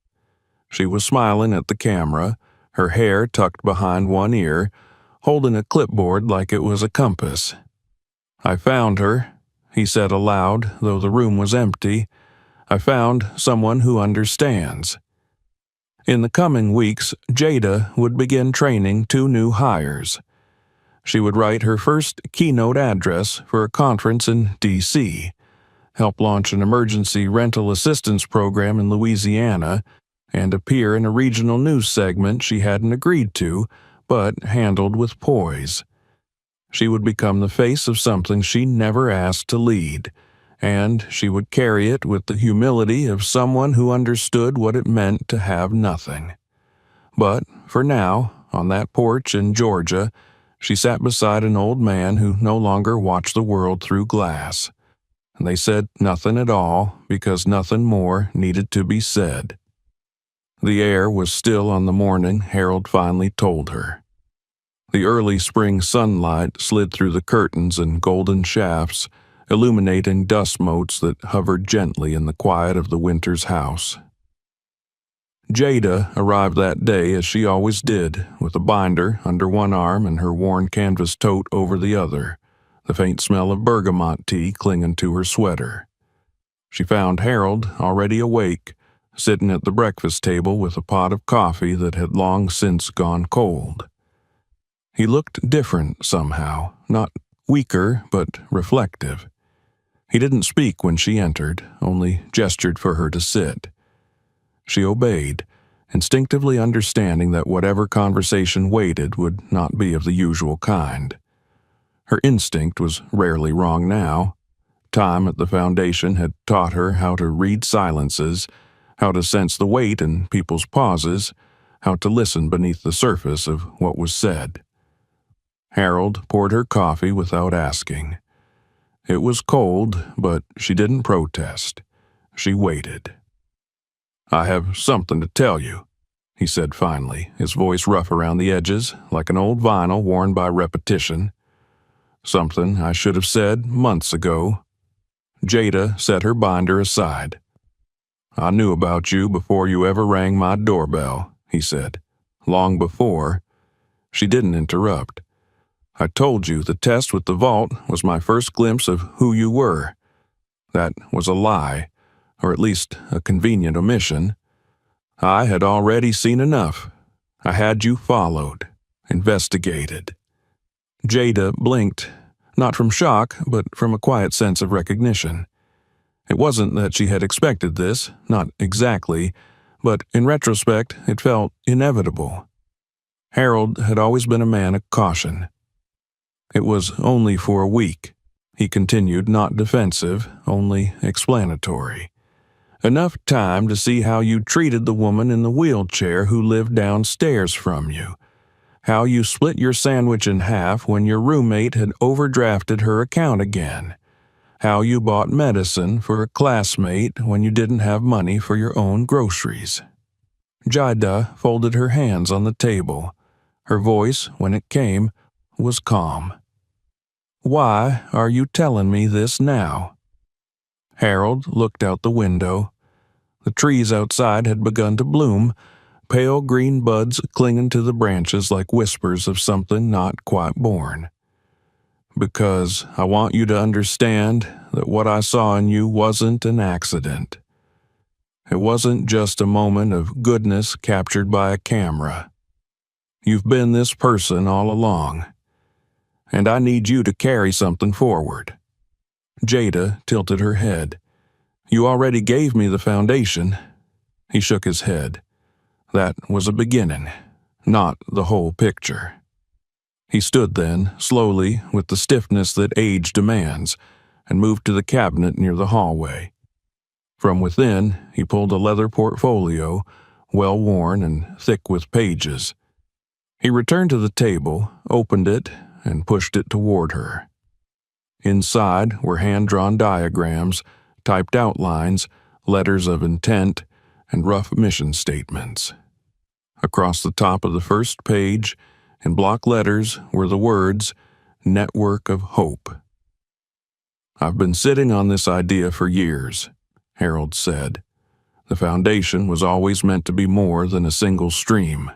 She was smiling at the camera, her hair tucked behind one ear, holding a clipboard like it was a compass. I found her, he said aloud, though the room was empty. I found someone who understands. In the coming weeks, Jada would begin training 2 new hires. She would write her first keynote address for a conference in D.C., help launch an emergency rental assistance program in Louisiana, and appear in a regional news segment she hadn't agreed to, but handled with poise. She would become the face of something she never asked to lead, and she would carry it with the humility of someone who understood what it meant to have nothing. But for now, on that porch in Georgia, she sat beside an old man who no longer watched the world through glass. And they said nothing at all because nothing more needed to be said. The air was still on the morning Harold finally told her. The early spring sunlight slid through the curtains in golden shafts, illuminating dust motes that hovered gently in the quiet of the winter's house. Jada arrived that day as she always did, with a binder under one arm and her worn canvas tote over the other, the faint smell of bergamot tea clinging to her sweater. She found Harold already awake, sitting at the breakfast table with a pot of coffee that had long since gone cold. He looked different somehow, not weaker, but reflective. He didn't speak when she entered, only gestured for her to sit. She obeyed, instinctively understanding that whatever conversation waited would not be of the usual kind. Her instinct was rarely wrong now. Time at the Foundation had taught her how to read silences, how to sense the weight in people's pauses, how to listen beneath the surface of what was said. Harold poured her coffee without asking. It was cold, but she didn't protest. She waited. I have something to tell you, he said finally, his voice rough around the edges, like an old vinyl worn by repetition. Something I should have said months ago. Jada set her binder aside. I knew about you before you ever rang my doorbell, he said. Long before. She didn't interrupt. I told you the test with the vault was my first glimpse of who you were. That was a lie, or at least a convenient omission. I had already seen enough. I had you followed, investigated. Jada blinked, not from shock, but from a quiet sense of recognition. It wasn't that she had expected this, not exactly, but in retrospect it felt inevitable. Harold had always been a man of caution. It was only for a week, he continued, not defensive, only explanatory. Enough time to see how you treated the woman in the wheelchair who lived downstairs from you, how you split your sandwich in half when your roommate had overdrafted her account again, how you bought medicine for a classmate when you didn't have money for your own groceries. Jada folded her hands on the table. Her voice, when it came, was calm. Why are you telling me this now? Harold looked out the window. The trees outside had begun to bloom, pale green buds clinging to the branches like whispers of something not quite born. Because I want you to understand that what I saw in you wasn't an accident. It wasn't just a moment of goodness captured by a camera. You've been this person all along, and I need you to carry something forward." Jada tilted her head. "You already gave me the foundation." He shook his head. "That was a beginning, not the whole picture." He stood then, slowly, with the stiffness that age demands, and moved to the cabinet near the hallway. From within, he pulled a leather portfolio, well-worn and thick with pages. He returned to the table, opened it, and pushed it toward her. Inside were hand-drawn diagrams, typed outlines, letters of intent, and rough mission statements. Across the top of the first page, in block letters, were the words, "Network of Hope." "I've been sitting on this idea for years," Harold said. "The foundation was always meant to be more than a single stream.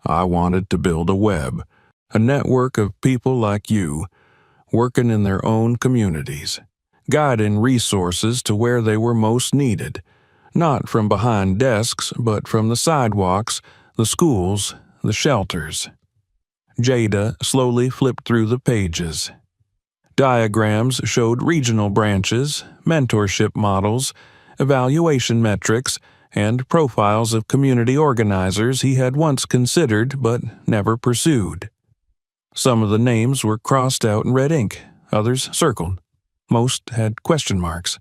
I wanted to build a web, a network of people like you, working in their own communities, guiding resources to where they were most needed, not from behind desks, but from the sidewalks, the schools, the shelters." Jada slowly flipped through the pages. Diagrams showed regional branches, mentorship models, evaluation metrics, and profiles of community organizers he had once considered but never pursued. Some of the names were crossed out in red ink, others circled. Most had question marks.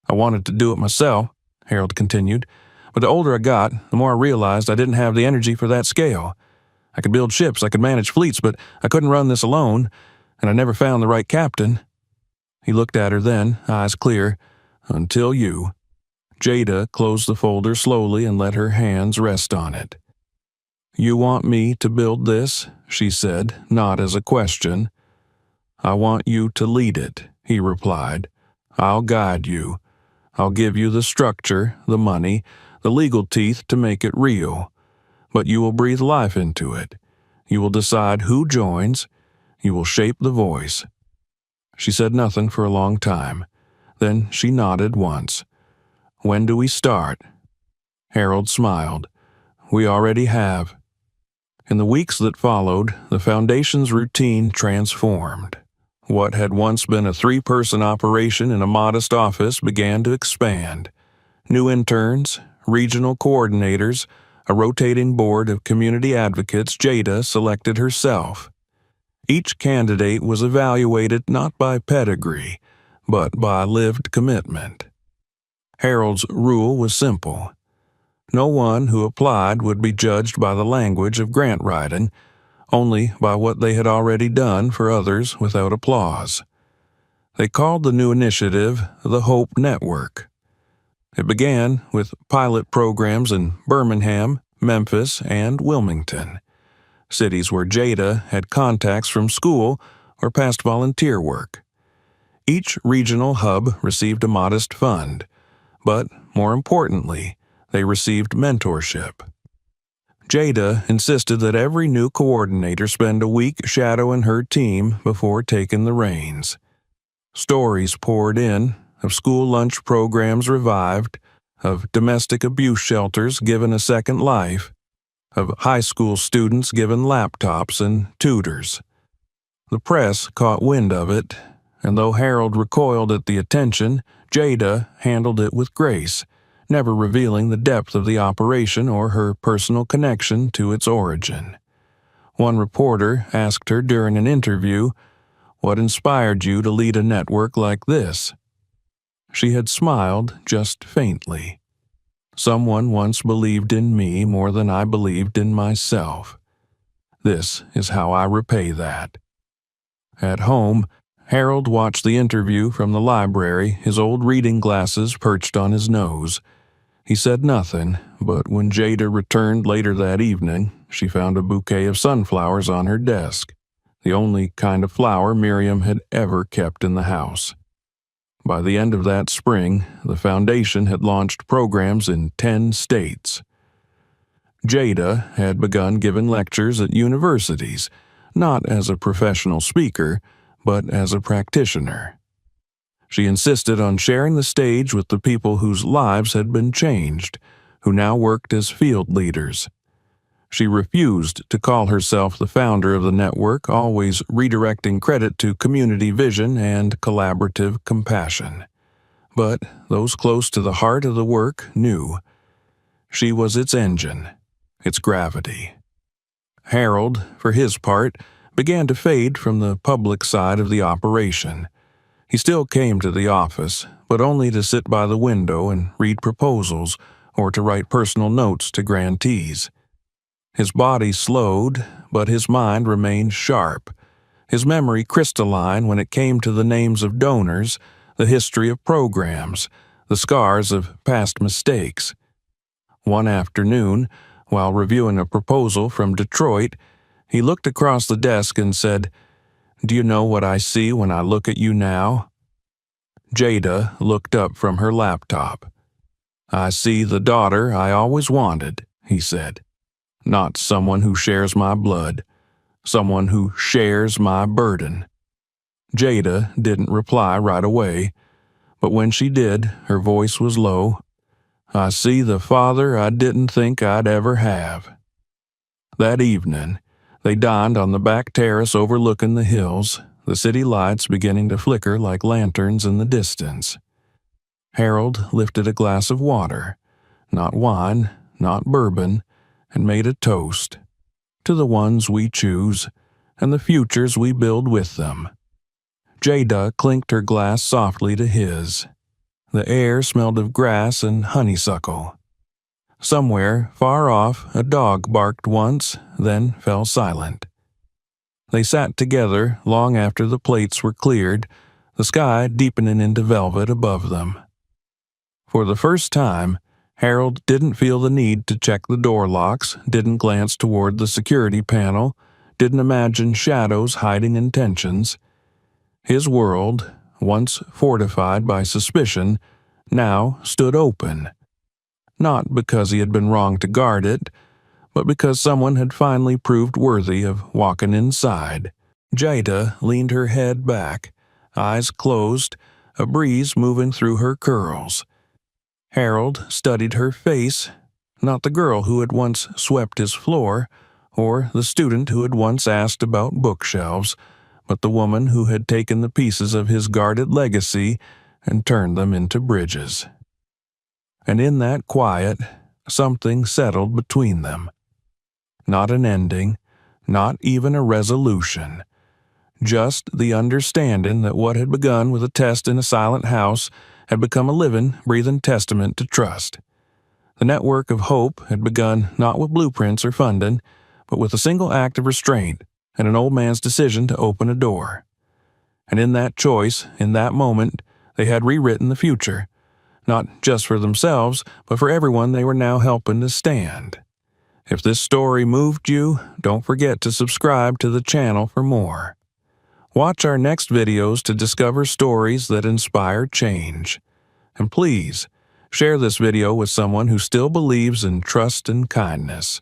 "I wanted to do it myself," Harold continued, "but the older I got, the more I realized I didn't have the energy for that scale. I could build ships, I could manage fleets, but I couldn't run this alone, and I never found the right captain." He looked at her then, eyes clear. "Until you." Jada closed the folder slowly and let her hands rest on it. "You want me to build this?" she said, not as a question. "I want you to lead it," he replied. "I'll guide you. I'll give you the structure, the money, the legal teeth to make it real. But you will breathe life into it. You will decide who joins. You will shape the voice." She said nothing for a long time. Then she nodded once. "When do we start?" Harold smiled. "We already have." In the weeks that followed, the Foundation's routine transformed. What had once been a 3-person operation in a modest office began to expand. New interns, regional coordinators, a rotating board of community advocates Jada selected herself. Each candidate was evaluated not by pedigree, but by lived commitment. Harold's rule was simple. No one who applied would be judged by the language of grant writing, only by what they had already done for others without applause. They called the new initiative the Hope Network. It began with pilot programs in Birmingham, Memphis, and Wilmington, cities where Jada had contacts from school or past volunteer work. Each regional hub received a modest fund, but more importantly, they received mentorship. Jada insisted that every new coordinator spend a week shadowing her team before taking the reins. Stories poured in of school lunch programs revived, of domestic abuse shelters given a second life, of high school students given laptops and tutors. The press caught wind of it, and though Harold recoiled at the attention, Jada handled it with grace, never revealing the depth of the operation or her personal connection to its origin. One reporter asked her during an interview, "What inspired you to lead a network like this?" She had smiled just faintly. "Someone once believed in me more than I believed in myself. This is how I repay that." At home, Harold watched the interview from the library, his old reading glasses perched on his nose. He said nothing, but when Jada returned later that evening, she found a bouquet of sunflowers on her desk, the only kind of flower Miriam had ever kept in the house. By the end of that spring, the Foundation had launched programs in 10 states. Jada had begun giving lectures at universities, not as a professional speaker, but as a practitioner. She insisted on sharing the stage with the people whose lives had been changed, who now worked as field leaders. She refused to call herself the founder of the network, always redirecting credit to community vision and collaborative compassion. But those close to the heart of the work knew. She was its engine, its gravity. Harold, for his part, began to fade from the public side of the operation. He still came to the office, but only to sit by the window and read proposals or to write personal notes to grantees. His body slowed, but his mind remained sharp, his memory crystalline when it came to the names of donors, the history of programs, the scars of past mistakes. One afternoon, while reviewing a proposal from Detroit, he looked across the desk and said, "Do you know what I see when I look at you now?" Jada looked up from her laptop. "I see the daughter I always wanted," he said. "Not someone who shares my blood, someone who shares my burden." Jada didn't reply right away, but when she did, her voice was low. "I see the father I didn't think I'd ever have." That evening, they dined on the back terrace overlooking the hills, the city lights beginning to flicker like lanterns in the distance. Harold lifted a glass of water, not wine, not bourbon, and made a toast to the ones we choose and the futures we build with them. Jada clinked her glass softly to his. The air smelled of grass and honeysuckle. Somewhere, far off, a dog barked once, then fell silent. They sat together long after the plates were cleared, the sky deepening into velvet above them. For the first time, Harold didn't feel the need to check the door locks, didn't glance toward the security panel, didn't imagine shadows hiding intentions. His world, once fortified by suspicion, now stood open. Not because he had been wrong to guard it, but because someone had finally proved worthy of walking inside. Jada leaned her head back, eyes closed, a breeze moving through her curls. Harold studied her face, not the girl who had once swept his floor, or the student who had once asked about bookshelves, but the woman who had taken the pieces of his guarded legacy and turned them into bridges. And in that quiet, something settled between them. Not an ending, not even a resolution. Just the understanding that what had begun with a test in a silent house had become a living, breathing testament to trust. The network of hope had begun not with blueprints or funding, but with a single act of restraint and an old man's decision to open a door. And in that choice, in that moment, they had rewritten the future, not just for themselves, but for everyone they were now helping to stand. If this story moved you, don't forget to subscribe to the channel for more. Watch our next videos to discover stories that inspire change. And please, share this video with someone who still believes in trust and kindness.